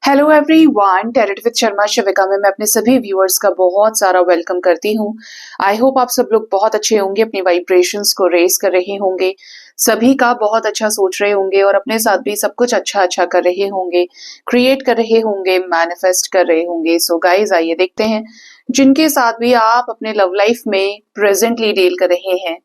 Hello everyone, टेरेट with Sharma Shivika में मैं अपने सभी व्यूअर्स का बहुत सारा वेलकम करती हूँ। आई होप आप सब लोग बहुत अच्छे होंगे, अपनी वाइब्रेशंस को रेज कर रहे होंगे, सभी का बहुत अच्छा सोच रहे होंगे और अपने साथ भी सब कुछ अच्छा अच्छा कर रहे होंगे, क्रिएट कर रहे होंगे, मैनिफेस्ट कर रहे होंगे। सो गाइज, आइए देखते हैं जिनके साथ भी आप अपने लव लाइफ में प्रेजेंटली डील कर रहे हैं,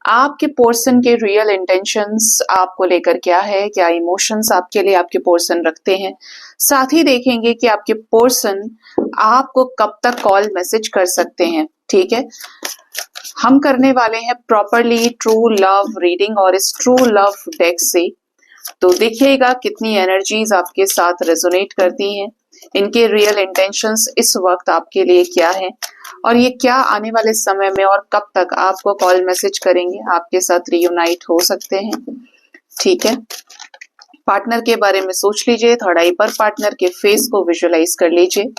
आपके पर्सन के रियल इंटेंशंस आपको लेकर क्या है, क्या इमोशंस आपके लिए आपके पर्सन रखते हैं। साथ ही देखेंगे कि आपके पर्सन आपको कब तक कॉल मैसेज कर सकते हैं। ठीक है, हम करने वाले हैं प्रॉपरली ट्रू लव रीडिंग और इस ट्रू लव डेक से। तो देखिएगा कितनी एनर्जीज आपके साथ रेजोनेट करती हैं, इनके रियल इंटेंशंस इस वक्त आपके लिए क्या है और ये क्या आने वाले समय में और कब तक आपको कॉल मैसेज करेंगे, आपके साथ रियूनाइट हो सकते हैं। ठीक है, पार्टनर के बारे में सोच लीजिए, थर्ड आई पर पार्टनर के फेस को विजुअलाइज कर लीजिए।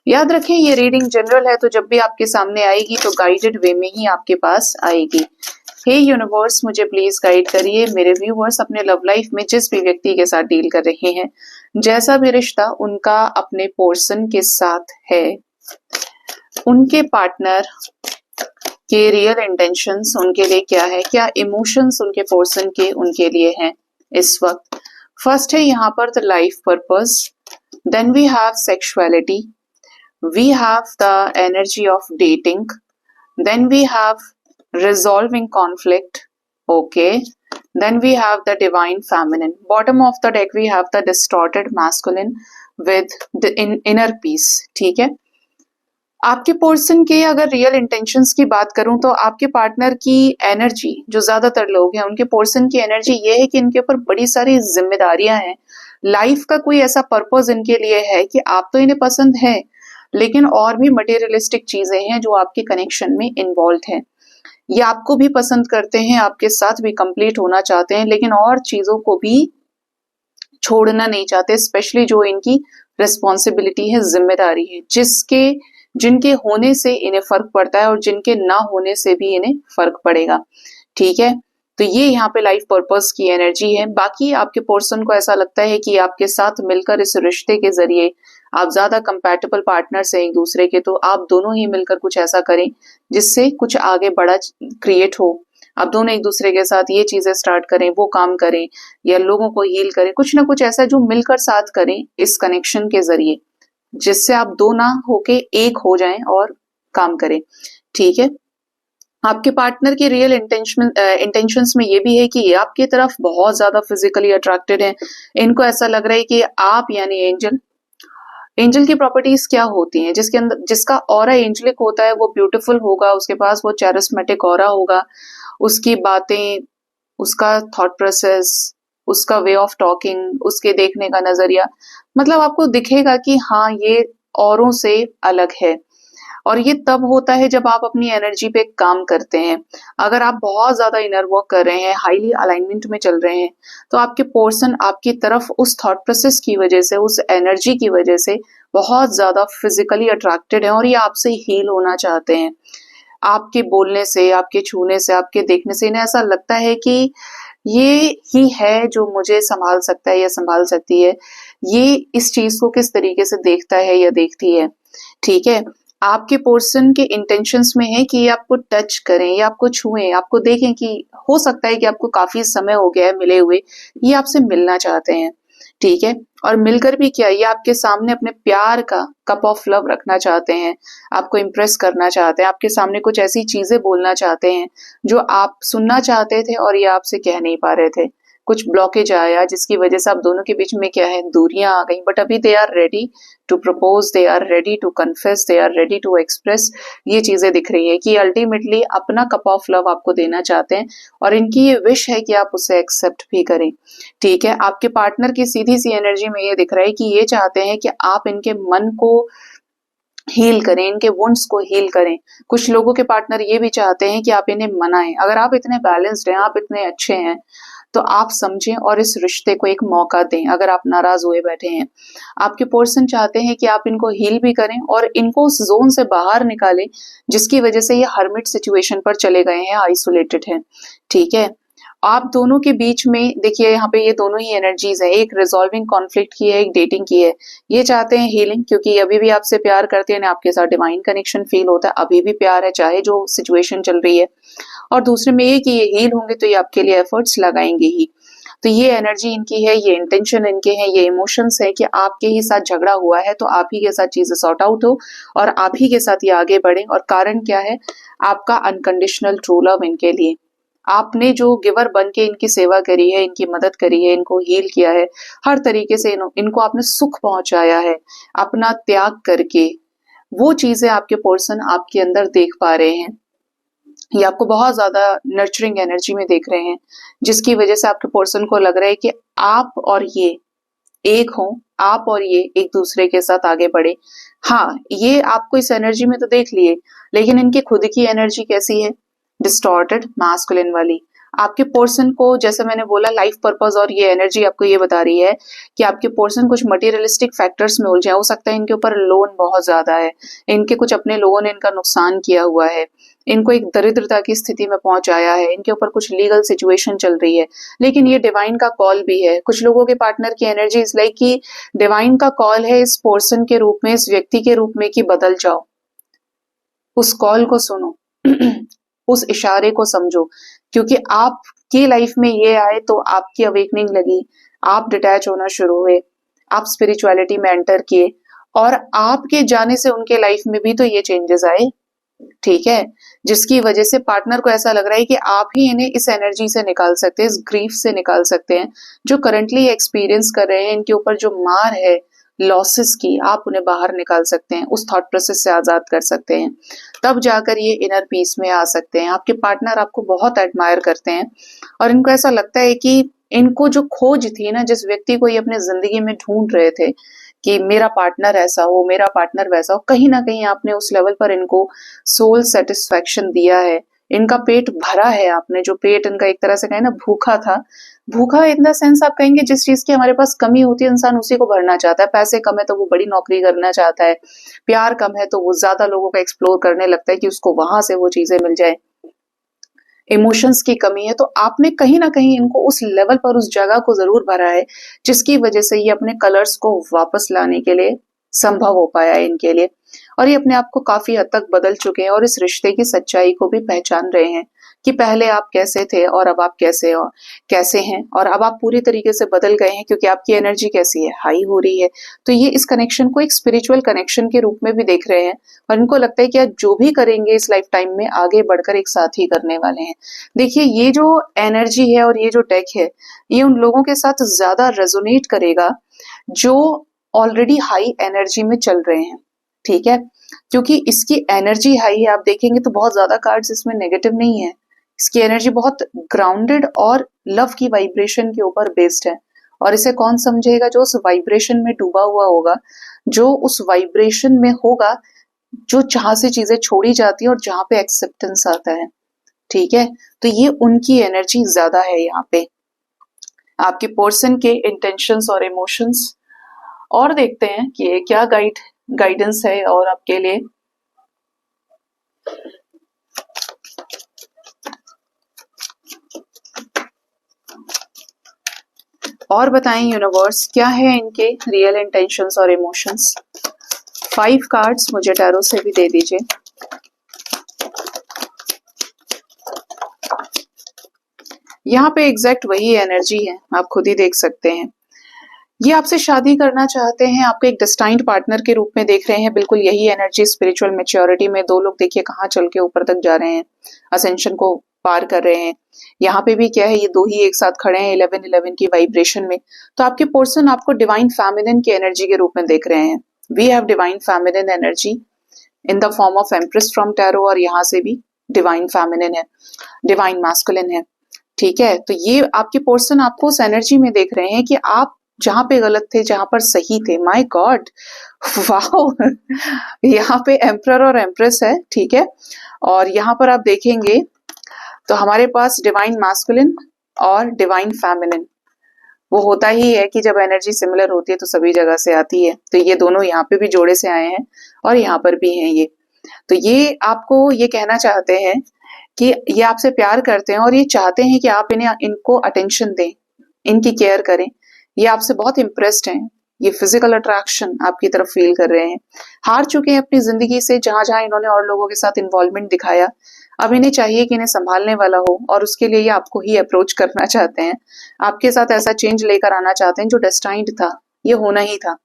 याद रखें ये रीडिंग जनरल है, तो जब भी आपके सामने आएगी तो गाइडेड वे में ही आपके पास आएगी। हे यूनिवर्स, मुझे प्लीज गाइड करिए। मेरे व्यूअर्स अपने लव लाइफ में जिस भी व्यक्ति के साथ डील कर रहे हैं, जैसा भी रिश्ता उनका अपने पर्सन के साथ है, उनके पार्टनर के रियल इंटेंशंस उनके लिए क्या है, क्या इमोशंस उनके पर्सन के उनके लिए हैं इस वक्त। फर्स्ट है यहाँ पर the life purpose, then we have sexuality, we have the energy of dating, then we have resolving conflict. Okay, then we have the divine feminine. Bottom of the deck we have the distorted masculine with the inner peace. ठीक है, आपके person के अगर real intentions की बात करूं तो आपके पार्टनर की एनर्जी, जो ज्यादातर लोग हैं उनके पर्सन की एनर्जी ये है कि इनके ऊपर बड़ी सारी जिम्मेदारियां हैं, लाइफ का कोई ऐसा पर्पस इनके लिए है कि आप तो इन्हें पसंद है, लेकिन और भी मटेरियलिस्टिक चीजें हैं जो आपके कनेक्शन में इन्वॉल्व है। ये आपको भी पसंद करते हैं, आपके साथ भी कंप्लीट होना चाहते हैं, लेकिन और चीजों को भी छोड़ना नहीं चाहते, स्पेशली जो इनकी रिस्पॉन्सिबिलिटी है, जिम्मेदारी है, जिनके होने से इन्हें फर्क पड़ता है और जिनके ना होने से भी इन्हें फर्क पड़ेगा। ठीक है, तो ये यहाँ पे लाइफ पर्पस की एनर्जी है। बाकी आपके पर्सन को ऐसा लगता है कि आपके साथ मिलकर इस रिश्ते के जरिए आप ज्यादा कंपैटिबल पार्टनर्स हैं एक दूसरे के, तो आप दोनों ही मिलकर कुछ ऐसा करें जिससे कुछ आगे बड़ा क्रिएट हो। आप दोनों एक दूसरे के साथ ये चीजें स्टार्ट करें, वो काम करें या लोगों को हील करें, कुछ ना कुछ ऐसा जो मिलकर साथ करें इस कनेक्शन के जरिए, जिससे आप दो ना होके एक हो जाएं और काम करें। ठीक है, आपके पार्टनर की रियल इंटेंशंस में ये भी है कि ये आपकी तरफ बहुत ज्यादा फिजिकली अट्रैक्टेड है। इनको ऐसा लग रहा है कि आप यानी एंजल की प्रॉपर्टीज क्या होती हैं, जिसके अंदर जिसका ऑरा एंजलिक होता है वो ब्यूटीफुल होगा, उसके पास वो चैरिस्मेटिक ऑरा होगा, उसकी बातें, उसका थॉट प्रोसेस, उसका वे ऑफ टॉकिंग, उसके देखने का नजरिया, मतलब आपको दिखेगा कि हाँ ये औरों से अलग है। और ये तब होता है जब आप अपनी एनर्जी पे काम करते हैं। अगर आप बहुत ज्यादा इनर वर्क कर रहे हैं, हाईली अलाइनमेंट में चल रहे हैं, तो आपके पर्सन आपकी तरफ उस थॉट प्रोसेस की वजह से, उस एनर्जी की वजह से बहुत ज्यादा फिजिकली अट्रैक्टेड है और ये आपसे हील होना चाहते हैं। आपके बोलने से, आपके छूने से, आपके देखने से इन्हें ऐसा लगता है कि ये ही है जो मुझे संभाल सकता है या संभाल सकती है, ये इस चीज को किस तरीके से देखता है या देखती है। ठीक है, आपके पर्सन के इंटेंशंस में है कि ये आपको टच करें या आपको छुएं, आपको देखें, कि हो सकता है कि आपको काफी समय हो गया है मिले हुए, ये आपसे मिलना चाहते हैं। ठीक है, और मिलकर भी क्या, ये आपके सामने अपने प्यार का कप ऑफ लव रखना चाहते हैं, आपको इम्प्रेस करना चाहते हैं, आपके सामने कुछ ऐसी चीजें बोलना चाहते हैं जो आप सुनना चाहते थे और ये आपसे कह नहीं पा रहे थे। कुछ ब्लॉकेज आया जिसकी वजह से आप दोनों के बीच में क्या है, दूरियां आ गई, बट अभी they are ready to propose, they are ready to confess, they are ready to express. ये चीजें दिख रही है कि अल्टीमेटली अपना कप ऑफ लव आपको देना चाहते हैं और इनकी ये विश है कि आप उसे एक्सेप्ट भी करें। ठीक है, आपके पार्टनर की सीधी सी एनर्जी में ये दिख रहा है कि ये चाहते हैं कि आप इनके मन को हील करें, इनके वुंड्स को हील करें। कुछ लोगों के पार्टनर ये भी चाहते हैं कि आप इन्हें मनाएं। अगर आप इतने बैलेंस्ड हैं, आप इतने अच्छे हैं, तो आप समझें और इस रिश्ते को एक मौका दें। अगर आप नाराज हुए बैठे हैं, आपके पर्सन चाहते हैं कि आप इनको हील भी करें और इनको उस जोन से बाहर निकालें जिसकी वजह से ये हर्मिट सिचुएशन पर चले गए हैं, आइसोलेटेड हैं। ठीक है, आप दोनों के बीच में देखिए यहाँ पे ये दोनों ही एनर्जीज है, एक रिजॉल्विंग कॉन्फ्लिक्ट की है, एक डेटिंग की है। ये चाहते हैं हीलिंग, क्योंकि अभी भी आपसे प्यार करते हैं, आपके साथ डिवाइन कनेक्शन फील होता है, अभी भी प्यार है चाहे जो सिचुएशन चल रही है। और दूसरे में ये कि ये हील होंगे तो ये आपके लिए एफर्ट्स लगाएंगे ही। तो ये एनर्जी इनकी है, ये इंटेंशन इनके हैं, ये इमोशंस है कि आपके ही साथ झगड़ा हुआ है तो आप ही के साथ चीजें सॉर्ट आउट हो और आप ही के साथ ये आगे बढ़े। और कारण क्या है? आपका अनकंडीशनल ट्रू लव इनके लिए। आपने जो गिवर बन के इनकी सेवा करी है, इनकी मदद करी है, इनको हील किया है, हर तरीके से इनको आपने सुख पहुंचाया है अपना त्याग करके, वो चीजें आपके पर्सन आपके अंदर देख पा रहे हैं। ये आपको बहुत ज्यादा नर्चरिंग एनर्जी में देख रहे हैं, जिसकी वजह से आपके पर्सन को लग रहा है कि आप और ये एक हो, आप और ये एक दूसरे के साथ आगे बढ़े। हाँ, ये आपको इस एनर्जी में तो देख लिए, लेकिन इनकी खुद की एनर्जी कैसी है? डिस्टॉर्टेड मास्कुलिन वाली। आपके पर्सन को, जैसे मैंने बोला, लाइफ पर्पस और ये एनर्जी आपको ये बता रही है कि आपके पर्सन कुछ मटेरियलिस्टिक फैक्टर्स में उलझे हैं। हो सकता है इनके ऊपर लोन बहुत ज्यादा है, इनके कुछ अपने लोगों ने इनका नुकसान किया हुआ है, इनको एक दरिद्रता की स्थिति में पहुंचाया है, इनके ऊपर कुछ लीगल सिचुएशन चल रही है। लेकिन ये डिवाइन का कॉल भी है। कुछ लोगों के पार्टनर की एनर्जी इस लाइक कि डिवाइन का कॉल है इस पर्सन के रूप में, इस व्यक्ति के रूप में कि बदल जाओ। उस कॉल को सुनो उस इशारे को समझो, क्योंकि आपकी लाइफ में ये आए तो आपकी अवेकनिंग लगी, आप डिटैच होना शुरू हुए, आप स्पिरिचुअलिटी में एंटर किए, और आपके जाने से उनके लाइफ में भी तो ये चेंजेस आए। ठीक है, जिसकी वजह से पार्टनर को ऐसा लग रहा है कि आप ही इन्हें इस एनर्जी से निकाल सकते हैं, इस ग्रीफ से निकाल सकते हैं जो करंटली एक्सपीरियंस कर रहे हैं। इनके ऊपर जो मार है लॉसेस की, आप उन्हें बाहर निकाल सकते हैं, उस थॉट प्रोसेस से आजाद कर सकते हैं। तब जाकर ये इनर पीस में आ सकते हैं। आपके पार्टनर आपको बहुत एडमायर करते हैं और इनको ऐसा लगता है कि इनको जो खोज थी ना, जिस व्यक्ति को ये अपने जिंदगी में ढूंढ रहे थे कि मेरा पार्टनर ऐसा हो, मेरा पार्टनर वैसा हो, कहीं ना कहीं आपने उस लेवल पर इनको सोल सेटिस्फेक्शन दिया है। इनका पेट भरा है आपने, जो पेट इनका एक तरह से कहें ना भूखा था। भूखा इन द सेंस आप कहेंगे जिस चीज की हमारे पास कमी होती है इंसान उसी को भरना चाहता है। पैसे कम है तो वो बड़ी नौकरी करना चाहता है, प्यार कम है तो वो ज्यादा लोगों को एक्सप्लोर करने लगता है कि उसको वहां से वो चीजें मिल जाए। इमोशंस की कमी है तो आपने कहीं ना कहीं इनको उस लेवल पर, उस जगह को जरूर भरा है, जिसकी वजह से ये अपने कलर्स को वापस लाने के लिए संभव हो पाया है इनके लिए। और ये अपने आप को काफी हद तक बदल चुके हैं और इस रिश्ते की सच्चाई को भी पहचान रहे हैं कि पहले आप कैसे थे और अब आप कैसे हैं, और अब आप पूरी तरीके से बदल गए हैं क्योंकि आपकी एनर्जी कैसी है, हाई हो रही है। तो ये इस कनेक्शन को एक स्पिरिचुअल कनेक्शन के रूप में भी देख रहे हैं और इनको लगता है कि आज जो भी करेंगे इस लाइफ टाइम में आगे बढ़कर एक साथ ही करने वाले हैं। देखिए, ये जो एनर्जी है और ये जो टेक है, ये उन लोगों के साथ ज्यादा रेजोनेट करेगा जो ऑलरेडी हाई एनर्जी में चल रहे हैं। ठीक है, क्योंकि इसकी एनर्जी हाई है। आप देखेंगे तो बहुत ज्यादा कार्ड्स इसमें नेगेटिव नहीं है। इसकी एनर्जी बहुत ग्राउंडेड और लव की वाइब्रेशन के ऊपर बेस्ड है। और इसे कौन समझेगा? जो उस वाइब्रेशन में डूबा हुआ होगा, जो उस वाइब्रेशन में होगा, जो जहां से चीजें छोड़ी जाती है और जहां पे एक्सेप्टेंस आता है। ठीक है, तो ये उनकी एनर्जी ज्यादा है यहाँ पे। आपके पर्सन के इंटेंशंस और इमोशंस, और देखते हैं कि ये क्या गाइडेंस है और आपके लिए। और बताएं यूनिवर्स, क्या है इनके रियल इंटेंशंस और इमोशंस। 5 कार्ड्स मुझे टैरो से भी दे दीजिए। यहाँ पे एग्जैक्ट वही एनर्जी है, आप खुद ही देख सकते हैं। ये आपसे शादी करना चाहते हैं, आपको एक डेस्टाइन्ड पार्टनर के रूप में देख रहे हैं। बिल्कुल यही एनर्जी स्पिरिचुअल मैच्योरिटी में दो लोग देखिए कहाँ चल के ऊपर तक जा रहे हैं, असेंशन को पार कर रहे हैं। यहाँ पे भी क्या है, ये दो ही एक साथ खड़े हैं 11-11 की वाइब्रेशन में। तो आपके पर्सन आपको डिवाइन फेमिनिन की एनर्जी के रूप में देख रहे हैं। We have divine feminine energy in the form of empress from tarot, और यहाँ से भी डिवाइन फेमिनिन है, डिवाइन मैस्कुलिन है। ठीक है, तो ये आपके पर्सन आपको उस एनर्जी में देख रहे हैं कि आप जहां पे गलत थे जहां पर सही थे। माय गॉड, वाओ यहाँ पे एम्परर और एम्प्रेस है। ठीक है, और यहाँ पर आप देखेंगे तो हमारे पास डिवाइन मैस्कुलिन और डिवाइन फेमिनिन, वो होता ही है कि जब एनर्जी सिमिलर होती है तो सभी जगह से आती है। तो ये दोनों यहाँ पे भी जोड़े से आए हैं और यहाँ पर भी हैं ये। तो ये आपको ये कहना चाहते हैं कि ये आपसे प्यार करते हैं और ये चाहते हैं कि आप इनको अटेंशन दें, इनकी केयर करें। ये आपसे बहुत इम्प्रेस्ड हैं, ये फिजिकल अट्रैक्शन आपकी तरफ फील कर रहे हैं। हार चुके हैं अपनी जिंदगी से, जहां जहां इन्होंने और लोगों के साथ इन्वॉल्वमेंट दिखाया। अब इन्हें चाहिए कि इन्हें संभालने वाला हो, और उसके लिए ये आपको ही अप्रोच करना चाहते हैं। आपके साथ ऐसा चेंज लेकर आना चाहते हैं जो डेस्टाइन्ड था, ये होना ही था।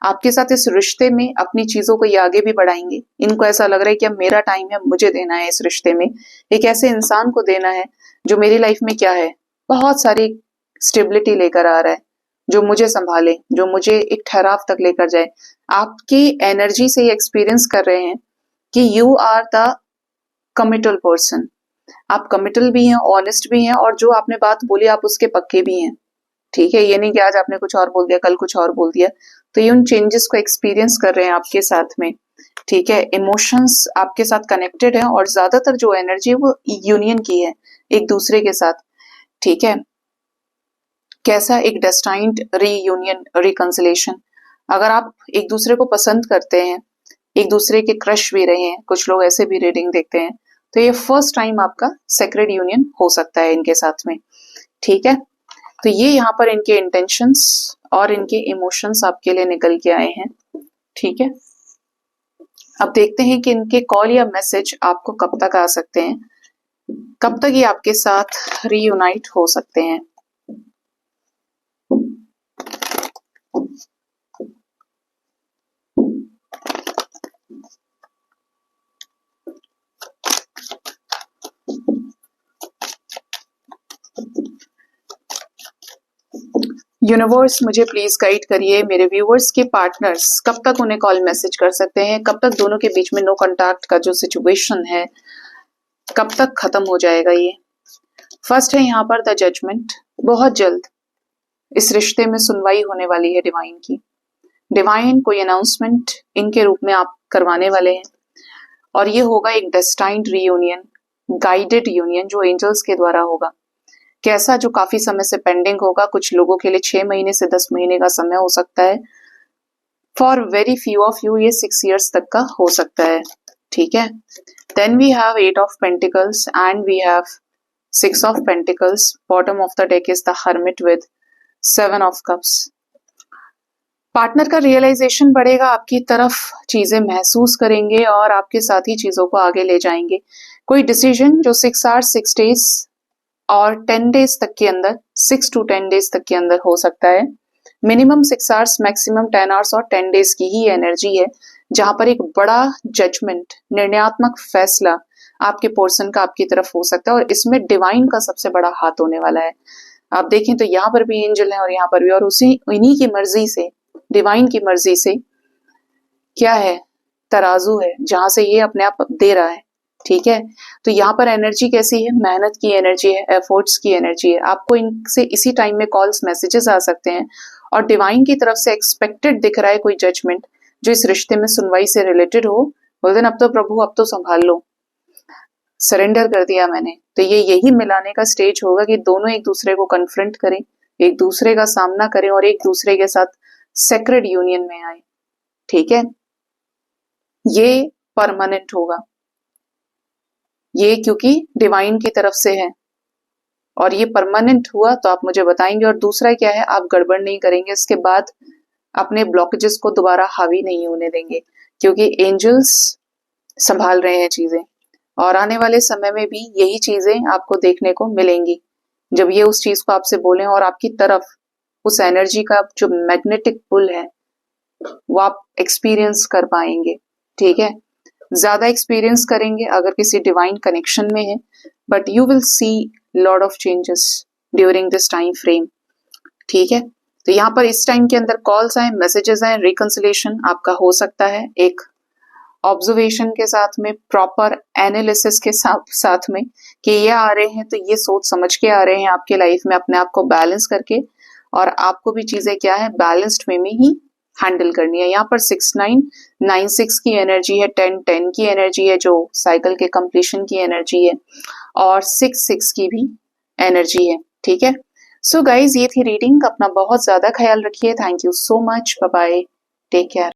आपके साथ इस रिश्ते में अपनी चीजों को ये आगे भी बढ़ाएंगे। इनको ऐसा लग रहा है कि अब मेरा टाइम है, मुझे देना है इस रिश्ते में, एक ऐसे इंसान को देना है जो मेरी लाइफ में क्या है, बहुत सारी स्टेबिलिटी लेकर आ रहा है, जो मुझे संभाले, जो मुझे एक ठहराव तक लेकर जाए। आपकी एनर्जी से ये एक्सपीरियंस कर रहे हैं कि you are the committal person. आप कमिटल भी हैं, ऑनेस्ट भी हैं, और जो आपने बात बोली आप उसके पक्के भी हैं। ठीक है, ये नहीं कि आज आपने कुछ और बोल दिया, कल कुछ और बोल दिया। तो ये उन चेंजेस को एक्सपीरियंस कर रहे हैं आपके साथ में। ठीक है, इमोशंस आपके साथ कनेक्टेड है, और ज्यादातर जो एनर्जी है वो यूनियन की है एक दूसरे के साथ। ठीक है, कैसा एक डेस्टाइन्ड रीयूनियन, रिकंसिलेशन। अगर आप एक दूसरे को पसंद करते हैं, एक दूसरे के क्रश भी रहे हैं, कुछ लोग ऐसे भी रीडिंग देखते हैं, तो ये फर्स्ट टाइम आपका सेक्रेड यूनियन हो सकता है इनके साथ में। ठीक है, तो ये यहाँ पर इनके इंटेंशंस और इनके इमोशंस आपके लिए निकल के आए हैं। ठीक है, अब देखते हैं कि इनके कॉल या मैसेज आपको कब तक आ सकते हैं, कब तक ये आपके साथ रीयूनाइट हो सकते हैं। यूनिवर्स मुझे प्लीज गाइड करिए, मेरे व्यूअर्स के पार्टनर्स कब तक उन्हें कॉल मैसेज कर सकते हैं, कब तक दोनों के बीच में नो कांटेक्ट का जो सिचुएशन है कब तक खत्म हो जाएगा ये। फर्स्ट है यहाँ पर द जजमेंट। बहुत जल्द इस रिश्ते में सुनवाई होने वाली है डिवाइन की। डिवाइन कोई अनाउंसमेंट इनके रूप में आप करवाने वाले हैं, और ये होगा एक डेस्टाइन्ड रीयूनियन, गाइडेड यूनियन जो एंजल्स के द्वारा होगा। कैसा, जो काफी समय से पेंडिंग होगा। कुछ लोगों के लिए 6 महीने से 10 महीने का समय हो सकता है। For very few of you ये 6 years तक का हो सकता है। ठीक है, then we have 8 of Pentacles and we have 6 of Pentacles। Bottom of the deck is the hermit with 7 of Cups। Partner का रियलाइजेशन बढ़ेगा, आपकी तरफ चीजें महसूस करेंगे और आपके साथ ही चीजों को आगे ले जाएंगे। कोई डिसीजन जो 6 hours 6 days और 10 days तक के अंदर, 6 to 10 days तक के अंदर हो सकता है। मिनिमम 6 hours, मैक्सिमम 10 hours और 10 days की ही एनर्जी है, जहां पर एक बड़ा जजमेंट, निर्णयात्मक फैसला आपके पोर्सन का आपकी तरफ हो सकता है, और इसमें डिवाइन का सबसे बड़ा हाथ होने वाला है। आप देखें तो यहाँ पर भी एंजल है और यहाँ पर भी, और उसी इन्हीं की मर्जी से, डिवाइन की मर्जी से क्या है, तराजू है जहां से ये अपने आप दे रहा है। ठीक है, तो यहाँ पर एनर्जी कैसी है, मेहनत की एनर्जी है, एफर्ट्स की एनर्जी है। आपको इनसे इसी टाइम में कॉल्स मैसेजेस आ सकते हैं, और डिवाइन की तरफ से एक्सपेक्टेड दिख रहा है कोई जजमेंट जो इस रिश्ते में सुनवाई से रिलेटेड हो। बोल देन अब तो प्रभु, अब तो संभाल लो, सरेंडर कर दिया मैंने। तो ये यही मिलाने का स्टेज होगा कि दोनों एक दूसरे को कन्फ्रंट करें, एक दूसरे का सामना करें और एक दूसरे के साथ सेक्रेड यूनियन में आए। ठीक है, ये परमानेंट होगा, ये क्योंकि डिवाइन की तरफ से है, और ये परमानेंट हुआ तो आप मुझे बताएंगे। और दूसरा क्या है, आप गड़बड़ नहीं करेंगे, इसके बाद अपने ब्लॉकेजेस को दोबारा हावी नहीं होने देंगे, क्योंकि एंजल्स संभाल रहे हैं चीजें, और आने वाले समय में भी यही चीजें आपको देखने को मिलेंगी। जब ये उस चीज को आपसे बोलें और आपकी तरफ उस एनर्जी का जो मैग्नेटिक पुल है वो आप एक्सपीरियंस कर पाएंगे। ठीक है, ज्यादा एक्सपीरियंस करेंगे अगर किसी डिवाइन कनेक्शन में है, but you will see lot of changes during this time frame. ठीक है, तो यहाँ पर इस टाइम के अंदर कॉल्स आए, मैसेजेस आए, रिकंसिलेशन आपका हो सकता है एक ऑब्जर्वेशन के साथ में, प्रॉपर एनालिसिस के साथ में, कि ये आ रहे हैं तो ये सोच समझ के आ रहे हैं आपके लाइफ में, अपने आप को बैलेंस करके, और आपको भी चीजें क्या है, बैलेंस्ड वे में ही हैंडल करनी है। यहाँ पर 6-9-9-6 की एनर्जी है, 10-10 की एनर्जी है जो साइकिल के कंप्लीशन की एनर्जी है, और 6-6 की भी एनर्जी है। ठीक है, सो गाइज ये थी रीडिंग। अपना बहुत ज्यादा ख्याल रखिए। Thank you so much, bye bye, take care.